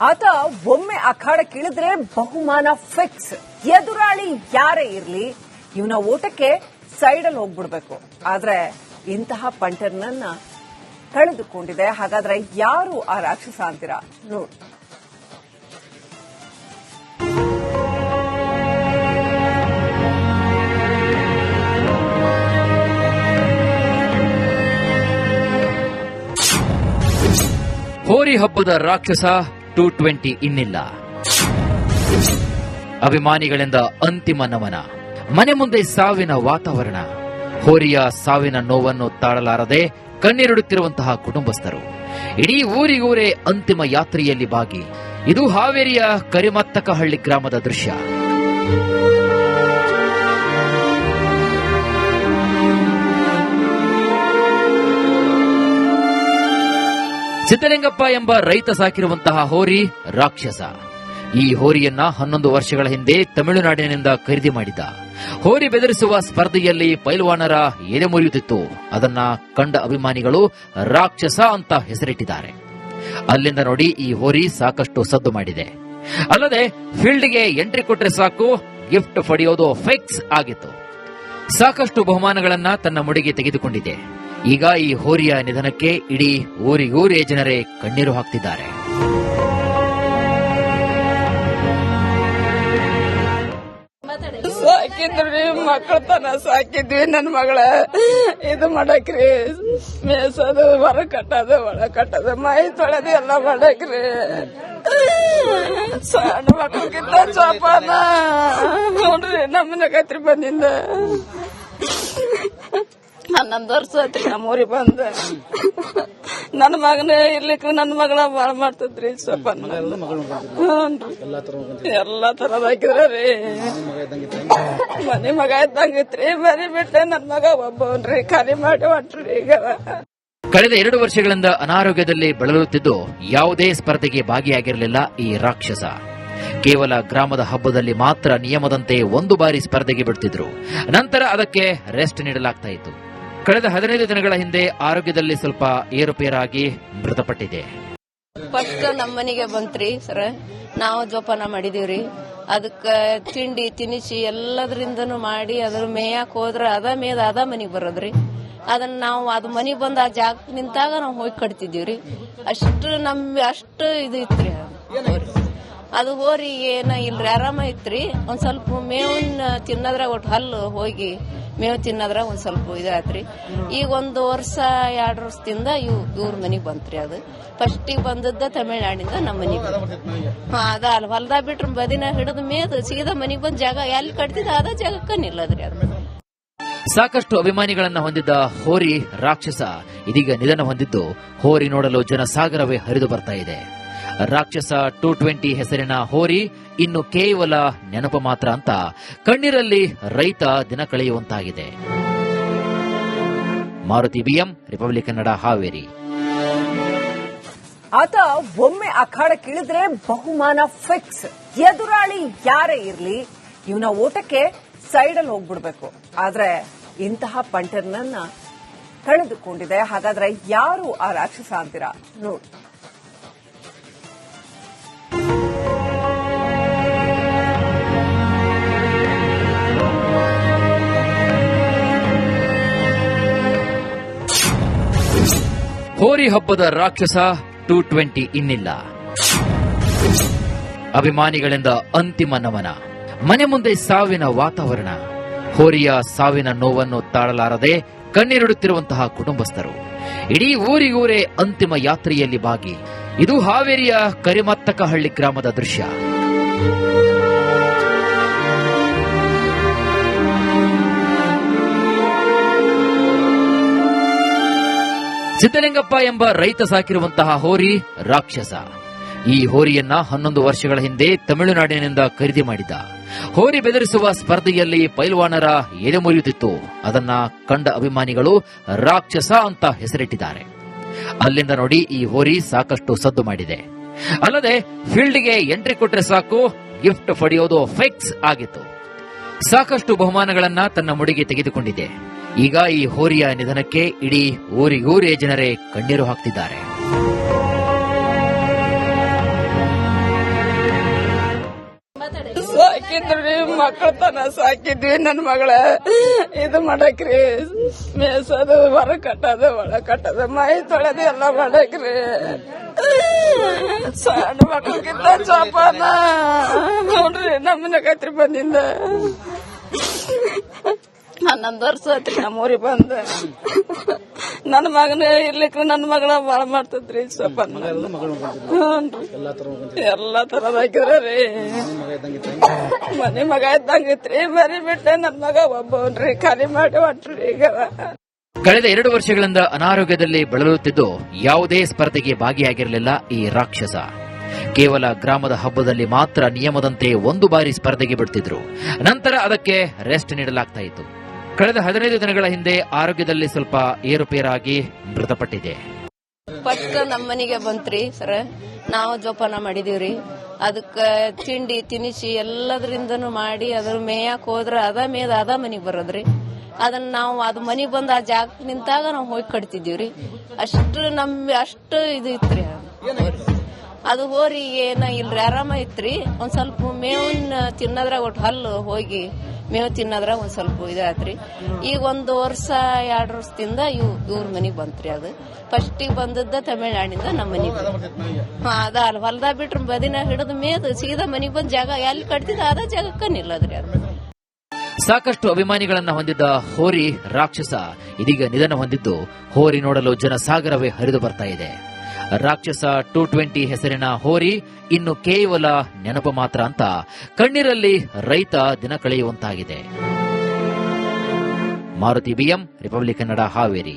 ಆತ ಒಮ್ಮೆ ಅಖಾಡಕ್ಕಿಳಿದ್ರೆ ಬಹುಮಾನ ಫಿಕ್ಸ್. ಎದುರಾಳಿ ಯಾರೇ ಇರ್ಲಿ ಇವನ ಓಟಕ್ಕೆ ಸೈಡಲ್ಲಿ ಹೋಗ್ಬಿಡ್ಬೇಕು. ಆದ್ರೆ ಇಂತಹ ಪಂಟರ್ನನ್ನ ಕಳೆದುಕೊಂಡಿದೆ. ಹಾಗಾದ್ರೆ ಯಾರು ಆ ರಾಕ್ಷಸ ಅಂತೀರಾ ನೋಡಿ. ಹೋರಿ ಹಬ್ಬದ ರಾಕ್ಷಸ 220 ಇನ್ನಿಲ್ಲ. ಅಭಿಮಾನಿಗಳಿಂದ ಅಂತಿಮ ನಮನ. ಮನೆ ಮುಂದೆ ಸಾವಿನ ವಾತಾವರಣ. ಹೋರಿಯ ಸಾವಿನ ನೋವನ್ನು ತಾಳಲಾರದೆ ಕಣ್ಣೀರಿಡುತ್ತಿರುವಂತಹ ಕುಟುಂಬಸ್ಥರು. ಇಡೀ ಊರಿಗೂರೇ ಅಂತಿಮ ಯಾತ್ರೆಯಲ್ಲಿ ಭಾಗಿ. ಇದು ಹಾವೇರಿಯ ಕರಿಮತ್ತಕಹಳ್ಳಿ ಗ್ರಾಮದ ದೃಶ್ಯ. ಸಿದ್ದಲಿಂಗಪ್ಪ ಎಂಬ ರೈತ ಸಾಕಿರುವಂತಹ ಹೋರಿ ರಾಕ್ಷಸ. ಈ ಹೋರಿಯನ್ನ 11 ವರ್ಷಗಳ ಹಿಂದೆ ತಮಿಳುನಾಡಿನಿಂದ ಖರೀದಿ ಮಾಡಿದ್ದ. ಹೋರಿ ಬೆದರಿಸುವ ಸ್ಪರ್ಧೆಯಲ್ಲಿ ಪೈಲ್ವಾನರ ಎದೆ ಮುರಿಯುತ್ತಿತ್ತು. ಅದನ್ನ ಕಂಡ ಅಭಿಮಾನಿಗಳು ರಾಕ್ಷಸ ಅಂತ ಹೆಸರಿಟ್ಟಿದ್ದಾರೆ. ಅಲ್ಲಿಂದ ನೋಡಿ ಈ ಹೋರಿ ಸಾಕಷ್ಟು ಸದ್ದು ಮಾಡಿದೆ. ಅಲ್ಲದೆ ಫೀಲ್ಡ್ಗೆ ಎಂಟ್ರಿ ಕೊಟ್ರೆ ಸಾಕು ಗಿಫ್ಟ್ ಪಡೆಯೋದು ಫಿಕ್ಸ್ ಆಗಿತ್ತು. ಸಾಕಷ್ಟು ಬಹುಮಾನಗಳನ್ನ ತನ್ನ ಮುಡಿಗೆ ತೆಗೆದುಕೊಂಡಿದೆ. ಈಗ ಈ ಹೋರಿಯ ನಿಧನಕ್ಕೆ ಇಡೀ ಊರಿಗೂರೇ ಜನರೇ ಕಣ್ಣೀರು ಹಾಕ್ತಿದ್ದಾರೆ. ಸಾಕಿದ್ರಿ ಮಕ್ಕಳತನ ಸಾಕಿದ್ವಿ. ನನ್ ಮಗಳ ಇದು ಮಾಡಕ್ರಿ, ಮೇಸೋದು, ಹೊರ ಕಟ್ಟೋದು, ಒಳ ಕಟ್ಟೋದು, ಮೈ ತೊಳೆದು ಎಲ್ಲ ಮಾಡಕ್ರಿ. ಸಣ್ಣ ಮಕ್ಕಳಿಗಿಂತ ಜೋಪಾನ ನೋಡ್ರಿ. ನಮ್ಮನಗತ್ರಿ ಬಂದಿಂದ 11 ವರ್ಷ ಆಯ್ತ್ರಿ ನಮ್ಮೂರಿಗೆ ಬಂದ. ನನ್ನ ಮಗನೇ ಇರ್ಲಿಕ್ಕೆ ನನ್ನ ಮಗಳ ಬಾಳ ಮಾಡ್ತದ್ರಿ. ಸ್ವಲ್ಪ ಎಲ್ಲಾ ತರದ್ ಹಾಕಿದ್ರಿ. ಮನೆ ಮಗ ಇದ್ದಂಗಿತ್ರಿ. ಮನೆ ಬಿಟ್ಟೆ ನನ್ ಮಗ ಒಬ್ಬವನ್ರಿ ಖಾಲಿ ಮಾಡಿ ಹೊಂಟ್ರಿ. ಈಗ ಕಳೆದ 2 ವರ್ಷಗಳಿಂದ ಅನಾರೋಗ್ಯದಲ್ಲಿ ಬಳಲುತ್ತಿದ್ದು ಯಾವುದೇ ಸ್ಪರ್ಧೆಗೆ ಭಾಗಿಯಾಗಿರಲಿಲ್ಲ ಈ ರಾಕ್ಷಸ. ಕೇವಲ ಗ್ರಾಮದ ಹಬ್ಬದಲ್ಲಿ ಮಾತ್ರ ನಿಯಮದಂತೆ 1 ಬಾರಿ ಸ್ಪರ್ಧೆಗೆ ಬಿಡುತ್ತಿದ್ರು. ನಂತರ ಅದಕ್ಕೆ ರೆಸ್ಟ್ ನೀಡಲಾಗ್ತಾ ಇತ್ತು. ಕಳೆದ 15 ದಿನಗಳ ಹಿಂದೆ ಆರೋಗ್ಯದಲ್ಲಿ ಸ್ವಲ್ಪ ಏರುಪೇರಾಗಿ ಮೃತಪಟ್ಟಿದೆ. ಫಸ್ಟ್ ನಮ್ಮ ಮನೆಗೆ ಬಂತ್ರಿ ಸರ್. ನಾವು ಜೋಪಾನ ಮಾಡಿದೀವ್ರಿ. ಅದಕ್ಕ ತಿಂಡಿ ತಿನಿಸಿ ಎಲ್ಲದ್ರಿಂದನು ಮಾಡಿ ಅದ್ರ ಮೇಯಕ್ ಹೋದ್ರ ಅದ ಮೇದ ಅದ ಮನಿಗ್ ಬರೋದ್ರಿ. ಅದನ್ನ ನಾವು ಅದು ಮನಿಗ್ ಬಂದ ಆ ಜಾಗ ನಿಂತಾಗ ನಾವು ಹೋಗಿ ಕಟ್ತಿದೀವ್ರಿ. ಅಷ್ಟು ಇದು ಇತ್ರಿ. ಅದು ಹೋರಿ ಏನ ಇಲ್ರಿ, ಆರಾಮ ಇತ್ರಿ. ಒಂದ್ ಸ್ವಲ್ಪ ಮೇವನ್ನ ತಿನ್ನದ್ರಾಗ ಒಟ್ಟು ಹಲ್ಲು ಹೋಗಿ ಮೇವು ತಿನ್ನದ್ರಾಗ ಒಂದ್ ಸ್ವಲ್ಪ ಇದಾತ್ರಿ. ಈಗ 1 ವರ್ಷ 2 ವರ್ಷದಿಂದ ಇವ್ರ ಮನಿಗ್ ಬಂತ್ರಿ. ಅದು ಫಸ್ಟಿಗೆ ಬಂದದ್ದ ತಮಿಳ್ನಾಡಿಂದ ನಮ್ಮ ಮನಿಗ್ ಅದ ಅಲ್ಲಿ ಹೊಲ್ದಾಗ ಬಿಟ್ರ ಬದಿನ ಹಿಡಿದು ಮೇದು ಸೀದಾ ಮನಿಗ್ ಬಂದ್ ಜಾಗ ಎಲ್ಲಿ ಕಟ್ತಿದ್ದ ಅದ ಜಾಗಕ್ಕ ನಿಲ್ಲದ್ರಿ. ಅದು ಸಾಕಷ್ಟು ಅಭಿಮಾನಿಗಳನ್ನ ಹೊಂದಿದ್ದ ಹೋರಿ ರಾಕ್ಷಸ ಇದೀಗ ನಿಧನ ಹೊಂದಿದ್ದು ಹೋರಿ ನೋಡಲು ಜನಸಾಗರವೇ ಹರಿದು ಬರ್ತಾ ಇದೆ. ರಾಕ್ಷಸ 220 ಹೆಸರಿನ ಹೋರಿ ಇನ್ನು ಕೇವಲ ನೆನಪು ಮಾತ್ರ ಅಂತ ಕಣ್ಣೀರಲ್ಲಿ ರೈತ ದಿನ ಕಳೆಯುವಂತಾಗಿದೆ. Maruti BM, republic Kannada, Haveri. ಆತ ಒಮ್ಮೆ ಅಖಾಡಕ್ಕಿಳಿದ್ರೆ ಬಹುಮಾನ ಫಿಕ್ಸ್. ಎದುರಾಳಿ ಯಾರೇ ಇರ್ಲಿ ಇವನ ಓಟಕ್ಕೆ ಸೈಡಲ್ಲಿ ಹೋಗ್ಬಿಡ್ಬೇಕು. ಆದ್ರೆ ಇಂತಹ ಪಂಟರ್ನನ್ನ ಕಳೆದುಕೊಂಡಿದೆ. ಹಾಗಾದ್ರೆ ಯಾರು ಆ ರಾಕ್ಷಸ ಅಂತೀರಾ ನೋಡಿ. ಹೋರಿ ಹಬ್ಬದ ರಾಕ್ಷಸ 220 ಇನ್ನಿಲ್ಲ. ಅಭಿಮಾನಿಗಳಿಂದ ಅಂತಿಮ ನಮನ. ಮನೆ ಮುಂದೆ ಸಾವಿನ ವಾತಾವರಣ. ಹೋರಿಯ ಸಾವಿನ ನೋವನ್ನು ತಾಳಲಾರದೆ ಕಣ್ಣೀರಿಡುತ್ತಿರುವಂತಹ ಕುಟುಂಬಸ್ಥರು. ಇಡೀ ಊರಿಗೂರೇ ಅಂತಿಮ ಯಾತ್ರೆಯಲ್ಲಿ ಭಾಗಿ. ಇದು ಹಾವೇರಿಯ ಕರಿಮತ್ತಕಹಳ್ಳಿ ಗ್ರಾಮದ ದೃಶ್ಯ. ಸಿದ್ದಲಿಂಗಪ್ಪ ಎಂಬ ರೈತ ಸಾಕಿರುವಂತಹ ಹೋರಿ ರಾಕ್ಷಸ. ಈ ಹೋರಿಯನ್ನ 11 ವರ್ಷಗಳ ಹಿಂದೆ ತಮಿಳುನಾಡಿನಿಂದ ಖರೀದಿ ಮಾಡಿದ್ದ. ಹೋರಿ ಬೆದರಿಸುವ ಸ್ಪರ್ಧೆಯಲ್ಲಿ ಪೈಲ್ವಾನರ ಎದೆ ಮುರಿಯುತ್ತಿತ್ತು. ಅದನ್ನ ಕಂಡ ಅಭಿಮಾನಿಗಳು ರಾಕ್ಷಸ ಅಂತ ಹೆಸರಿಟ್ಟಿದ್ದಾರೆ. ಅಲ್ಲಿಂದ ನೋಡಿ ಈ ಹೋರಿ ಸಾಕಷ್ಟು ಸದ್ದು ಮಾಡಿದೆ. ಅಲ್ಲದೆ ಫೀಲ್ಡ್ಗೆ ಎಂಟ್ರಿ ಕೊಟ್ರೆ ಸಾಕು ಗಿಫ್ಟ್ ಪಡೆಯೋದು ಫಿಕ್ಸ್ ಆಗಿತ್ತು. ಸಾಕಷ್ಟು ಬಹುಮಾನಗಳನ್ನ ತನ್ನ ಮುಡಿಗೆ ತೆಗೆದುಕೊಂಡಿದೆ. ಈಗ ಈ ಹೋರಿಯ ನಿಧನಕ್ಕೆ ಇಡೀ ಊರಿಗೂರೇ ಜನರೇ ಕಣ್ಣೀರು ಹಾಕ್ತಿದ್ದಾರೆ. ಮಕ್ಕಳತನ ಸಾಕಿದ್ವಿ ನನ್ ಮಗಳ ಇದು ಮಾಡಕ್ರಿ ಮೇಸದು ಹೊರ ಕಟ್ಟೋದು ಒಳ ಕಟ್ಟೋದು ಮೈ ತೊಳೆದು ಎಲ್ಲ ಮಾಡಕ್ರಿ ಸಣ್ಣ ಮಕ್ಕಳಿಗಿಂತ ಜೋಪಾನ ನೋಡ್ರಿ ನಮ್ಮನಗತ್ರಿ ಬಂದಿಂದ 11 ವರ್ಷ ಆಯ್ತ್ರಿ ನಮ್ಮೂರಿಗೆ ಬಂದ ನನ್ನ ಮಗನ ಇರ್ಲಿಕ್ಕೆ ನನ್ನ ಮಗಳ ಬಾಳ ಮಾಡ್ತದ್ರಿ ಸ್ವಲ್ಪ ಎಲ್ಲಾ ತರದ ಹಾಕಿದ್ರಿ ಮನೆ ಮಗ ಇದ್ದಂಗಿತ್ರಿ ಮರಿ ಬಿಟ್ಟೆ ನನ್ ಮಗ ಒಬ್ಬನ್ರಿ ಖಾಲಿ ಮಾಡಿ ಹೊಟ್ರಿ ಈಗ ಕಳೆದ 2 ವರ್ಷಗಳಿಂದ ಅನಾರೋಗ್ಯದಲ್ಲಿ ಬಳಲುತ್ತಿದ್ದು ಯಾವುದೇ ಸ್ಪರ್ಧೆಗೆ ಭಾಗಿಯಾಗಿರಲಿಲ್ಲ ಈ ರಾಕ್ಷಸ. ಕೇವಲ ಗ್ರಾಮದ ಹಬ್ಬದಲ್ಲಿ ಮಾತ್ರ ನಿಯಮದಂತೆ 1 ಬಾರಿ ಸ್ಪರ್ಧೆಗೆ ಬಿಡ್ತಿದ್ರು. ನಂತರ ಅದಕ್ಕೆ ರೆಸ್ಟ್ ನೀಡಲಾಗ್ತಾ ಇತ್ತು. ಕಳೆದ 15 ದಿನಗಳ ಹಿಂದೆ ಆರೋಗ್ಯದಲ್ಲಿ ಸ್ವಲ್ಪ ಏರುಪೇರಾಗಿ ಮೃತಪಟ್ಟಿದೆ. ಫಸ್ಟ್ ನಮ್ಮನಿಗೆ ಬಂತ್ರಿ ಸರ್, ನಾವು ಜೋಪಾನ ಮಾಡಿದೀವ್ರಿ. ಅದಕ್ಕ ತಿಂಡಿ ತಿನಿಸಿ ಎಲ್ಲದ್ರಿಂದನು ಮಾಡಿ ಅದ್ರ ಮೇಯಕ್ ಹೋದ್ರ ಅದ ಮನಿಗ್ ಬರೋದ್ರಿ. ಅದನ್ನ ನಾವು ಅದು ಮನಿಗ್ ಬಂದ ಆ ಜಾಗ ನಿಂತಾಗ ನಾವು ಹೋಗಿ ಕಟ್ತಿದೀವ್ರಿ. ಅಷ್ಟು ಇದು ಇತ್ರಿ. ಅದು ಹೋರಿ ಏನ ಇಲ್ರಿ, ಆರಾಮ ಇತ್ರಿ. ಒಂದ್ ಸ್ವಲ್ಪ ಮೇವನ್ನ ತಿನ್ನೋದ್ರಾಗ ಒಟ್ಟು ಹಲ್ಲು ಹೋಗಿ ಮೇವು ತಿನ್ನೋದ್ರಾಗ ಒಂದ್ ಸ್ವಲ್ಪ ಇದಾತ್ರಿ. ಈಗ 1 ವರ್ಷ 2 ವರ್ಷದಿಂದ ಇವ್ರ ಮನಿಗ್ ಬಂತ್ರಿ. ಅದು ಫಸ್ಟಿಗೆ ಬಂದದ್ದ ತಮಿಳ್ನಾಡಿಂದ ನಮ್ಮ ಮನಿಗ್ ಅದ ಅಲ್ಲಿ ಹೊಲ್ದಾಗ ಬಿಟ್ರ ಬದಿನ ಹಿಡಿದು ಮೇದು ಸೀದಾ ಮನಿಗ್ ಬಂದ್ ಜಾಗ ಎಲ್ಲಿ ಕಟ್ತಿದ್ದ ಅದ ಜಾಗಕ್ಕ ನಿಲ್ಲದ್ರಿ. ಅದು ಸಾಕಷ್ಟು ಅಭಿಮಾನಿಗಳನ್ನ ಹೊಂದಿದ್ದ ಹೋರಿ ರಾಕ್ಷಸ ಇದೀಗ ನಿಧನ ಹೊಂದಿದ್ದು ಹೋರಿ ನೋಡಲು ಜನಸಾಗರವೇ ಹರಿದು ಬರ್ತಾ ಇದೆ. ರಾಕ್ಷಸ 220 ಹೆಸರಿನ ಹೋರಿ ಇನ್ನು ಕೇವಲ ನೆನಪು ಮಾತ್ರ ಅಂತ ಕಣ್ಣೀರಲ್ಲಿ ರೈತ ದಿನ ಕಳೆಯುವಂತಾಗಿದೆ. Maruti BM, republic Kannada, Haveri.